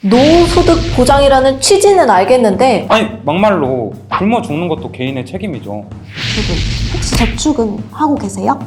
노후소득 보장이라는 취지는 알겠는데 아니 막말로 굶어 죽는 것도 개인의 책임이죠. 혹시 저축은 하고 계세요?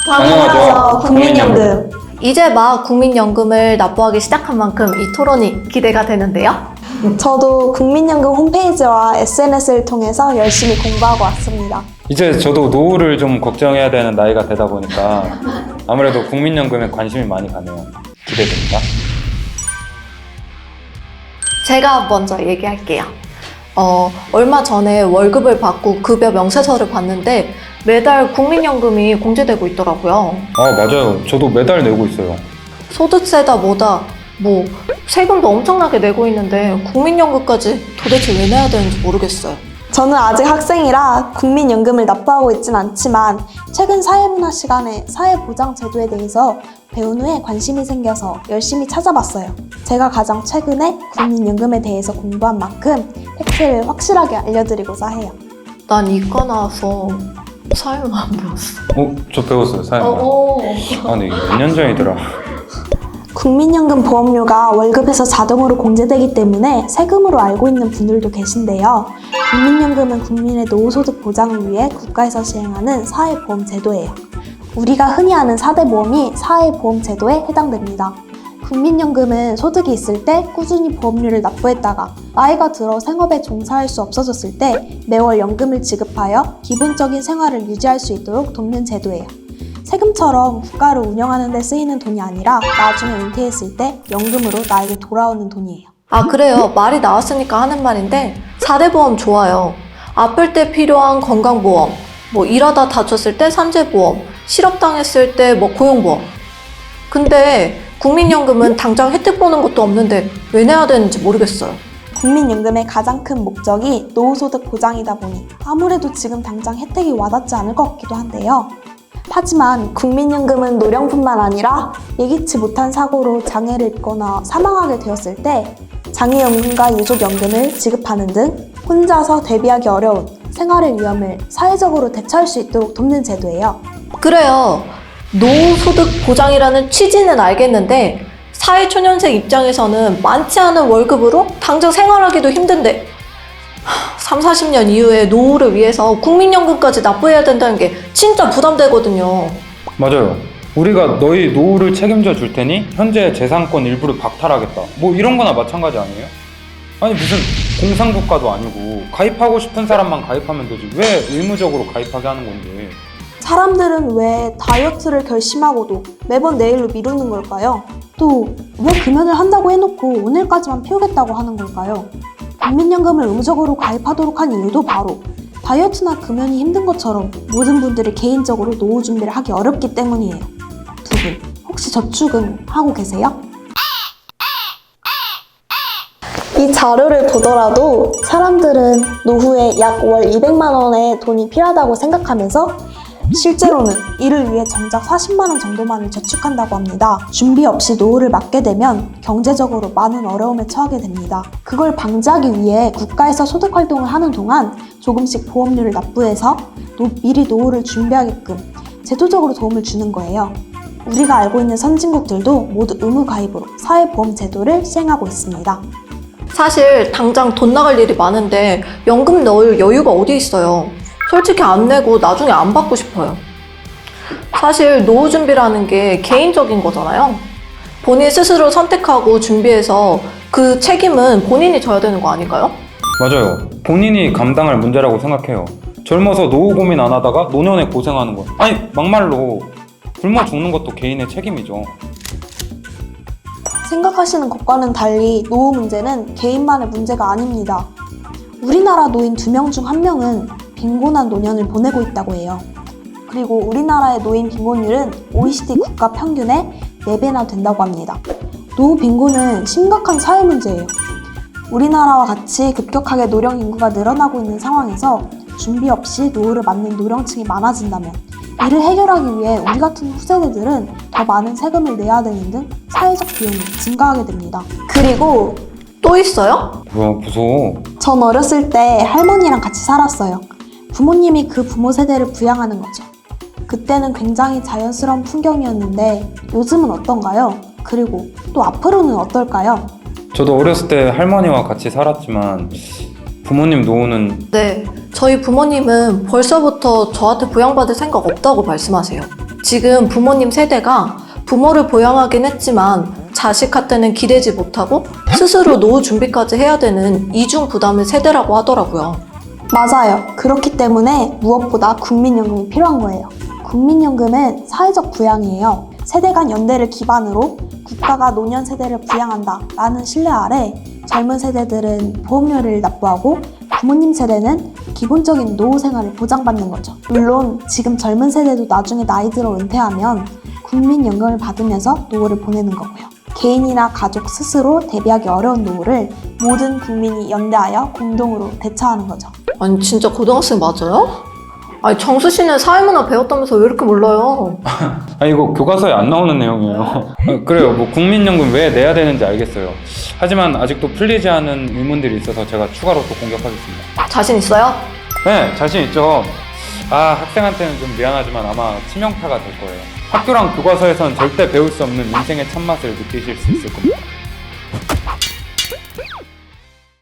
당연하죠. 국민연금. 이제 막 국민연금을 납부하기 시작한 만큼 이 토론이 기대가 되는데요. 저도 국민연금 홈페이지와 SNS를 통해서 열심히 공부하고 왔습니다. 이제 저도 노후를 좀 걱정해야 되는 나이가 되다 보니까 아무래도 국민연금에 관심이 많이 가네요. 기대됩니다. 제가 먼저 얘기할게요. 얼마 전에 월급을 받고 급여 명세서를 봤는데 매달 국민연금이 공제되고 있더라고요. 아 맞아요. 저도 매달 내고 있어요. 소득세다 뭐다 뭐 세금도 엄청나게 내고 있는데 국민연금까지 도대체 왜 내야 되는지 모르겠어요. 저는 아직 학생이라 국민연금을 납부하고 있진 않지만 최근 사회문화 시간에 사회보장제도에 대해서 배운 후에 관심이 생겨서 열심히 찾아봤어요. 제가 가장 최근에 국민연금에 대해서 공부한 만큼 팩트를 확실하게 알려드리고자 해요. 난 이과 나와서 사회문화 안 배웠어. 저 배웠어요. 사회문화. 아 근데 이게 몇 년 전이더라. 국민연금 보험료가 월급에서 자동으로 공제되기 때문에 세금으로 알고 있는 분들도 계신데요. 국민연금은 국민의 노후소득 보장을 위해 국가에서 시행하는 사회보험 제도예요. 우리가 흔히 아는 4대 보험이 사회보험 제도에 해당됩니다. 국민연금은 소득이 있을 때 꾸준히 보험료를 납부했다가 나이가 들어 생업에 종사할 수 없어졌을 때 매월 연금을 지급하여 기본적인 생활을 유지할 수 있도록 돕는 제도예요. 세금처럼 국가를 운영하는 데 쓰이는 돈이 아니라 나중에 은퇴했을 때 연금으로 나에게 돌아오는 돈이에요. 아 그래요. 말이 나왔으니까 하는 말인데 4대 보험 좋아요. 아플 때 필요한 건강보험, 뭐 일하다 다쳤을 때 산재보험, 실업당했을 때 뭐 고용보험. 근데 국민연금은 당장 혜택 보는 것도 없는데 왜 내야 되는지 모르겠어요. 국민연금의 가장 큰 목적이 노후소득 보장이다 보니 아무래도 지금 당장 혜택이 와닿지 않을 것 같기도 한데요. 하지만 국민연금은 노령뿐만 아니라 예기치 못한 사고로 장애를 입거나 사망하게 되었을 때 장애연금과 유족연금을 지급하는 등 혼자서 대비하기 어려운 생활의 위험을 사회적으로 대처할 수 있도록 돕는 제도예요. 그래요. 노후소득 보장이라는 취지는 알겠는데 사회초년생 입장에서는 많지 않은 월급으로 당장 생활하기도 힘든데 3, 40년 이후에 노후를 위해서 국민연금까지 납부해야 된다는 게 진짜 부담되거든요. 맞아요. 우리가 너희 노후를 책임져 줄 테니 현재 재산권 일부를 박탈하겠다. 뭐 이런 거나 마찬가지 아니에요? 아니 무슨 공산국가도 아니고 가입하고 싶은 사람만 가입하면 되지. 왜 의무적으로 가입하게 하는 건데? 사람들은 왜 다이어트를 결심하고도 매번 내일로 미루는 걸까요? 또 왜 금연을 한다고 해놓고 오늘까지만 피우겠다고 하는 걸까요? 국민연금을 의무적으로 가입하도록 한 이유도 바로 다이어트나 금연이 힘든 것처럼 모든 분들이 개인적으로 노후 준비를 하기 어렵기 때문이에요. 두 분, 혹시 저축은 하고 계세요? 이 자료를 보더라도 사람들은 노후에 약 월 200만 원의 돈이 필요하다고 생각하면서 실제로는 이를 위해 정작 40만 원 정도만을 저축한다고 합니다. 준비 없이 노후를 맞게 되면 경제적으로 많은 어려움에 처하게 됩니다. 그걸 방지하기 위해 국가에서 소득 활동을 하는 동안 조금씩 보험료를 납부해서 미리 노후를 준비하게끔 제도적으로 도움을 주는 거예요. 우리가 알고 있는 선진국들도 모두 의무 가입으로 사회보험 제도를 시행하고 있습니다. 사실 당장 돈 나갈 일이 많은데 연금 넣을 여유가 어디 있어요. 솔직히 안 내고 나중에 안 받고 싶어요. 사실 노후 준비라는 게 개인적인 거잖아요. 본인 스스로 선택하고 준비해서 그 책임은 본인이 져야 되는 거 아닌가요? 맞아요. 본인이 감당할 문제라고 생각해요. 젊어서 노후 고민 안 하다가 노년에 고생하는 거. 아니 막말로 굶어 죽는 것도 개인의 책임이죠. 생각하시는 것과는 달리 노후 문제는 개인만의 문제가 아닙니다. 우리나라 노인 2명 중 1명은 빈곤한 노년을 보내고 있다고 해요. 그리고 우리나라의 노인 빈곤율은 OECD 국가 평균의 4배나 된다고 합니다. 노후 빈곤은 심각한 사회 문제예요. 우리나라와 같이 급격하게 노령 인구가 늘어나고 있는 상황에서 준비 없이 노후를 맞는 노령층이 많아진다면 이를 해결하기 위해 우리 같은 후세대들은 더 많은 세금을 내야 되는 등 사회적 비용이 증가하게 됩니다. 그리고 또 있어요? 뭐야, 무서워. 전 어렸을 때 할머니랑 같이 살았어요. 부모님이 그 부모 세대를 부양하는 거죠. 그때는 굉장히 자연스러운 풍경이었는데 요즘은 어떤가요? 그리고 또 앞으로는 어떨까요? 저도 어렸을 때 할머니와 같이 살았지만 부모님 노후는 네, 저희 부모님은 벌써부터 저한테 부양받을 생각 없다고 말씀하세요. 지금 부모님 세대가 부모를 부양하긴 했지만 자식한테는 기대지 못하고 스스로 노후 준비까지 해야 되는 이중 부담의 세대라고 하더라고요. 맞아요. 그렇기 때문에 무엇보다 국민연금이 필요한 거예요. 국민연금은 사회적 부양이에요. 세대 간 연대를 기반으로 국가가 노년 세대를 부양한다 라는 신뢰 아래 젊은 세대들은 보험료를 납부하고 부모님 세대는 기본적인 노후 생활을 보장받는 거죠. 물론 지금 젊은 세대도 나중에 나이 들어 은퇴하면 국민연금을 받으면서 노후를 보내는 거고요. 개인이나 가족 스스로 대비하기 어려운 노후를 모든 국민이 연대하여 공동으로 대처하는 거죠. 아니 진짜 고등학생 맞아요? 아니 정수 씨는 사회문화 배웠다면서 왜 이렇게 몰라요? 아, 이거 교과서에 안 나오는 내용이에요. 그래요. 뭐 국민연금 왜 내야 되는지 알겠어요. 하지만 아직도 풀리지 않은 의문들이 있어서 제가 추가로 또 공격하겠습니다. 자신 있어요? 네, 자신 있죠. 아, 학생한테는 좀 미안하지만 아마 치명타가 될 거예요. 학교랑 교과서에선 절대 배울 수 없는 인생의 참맛을 느끼실 수 있을 겁니다.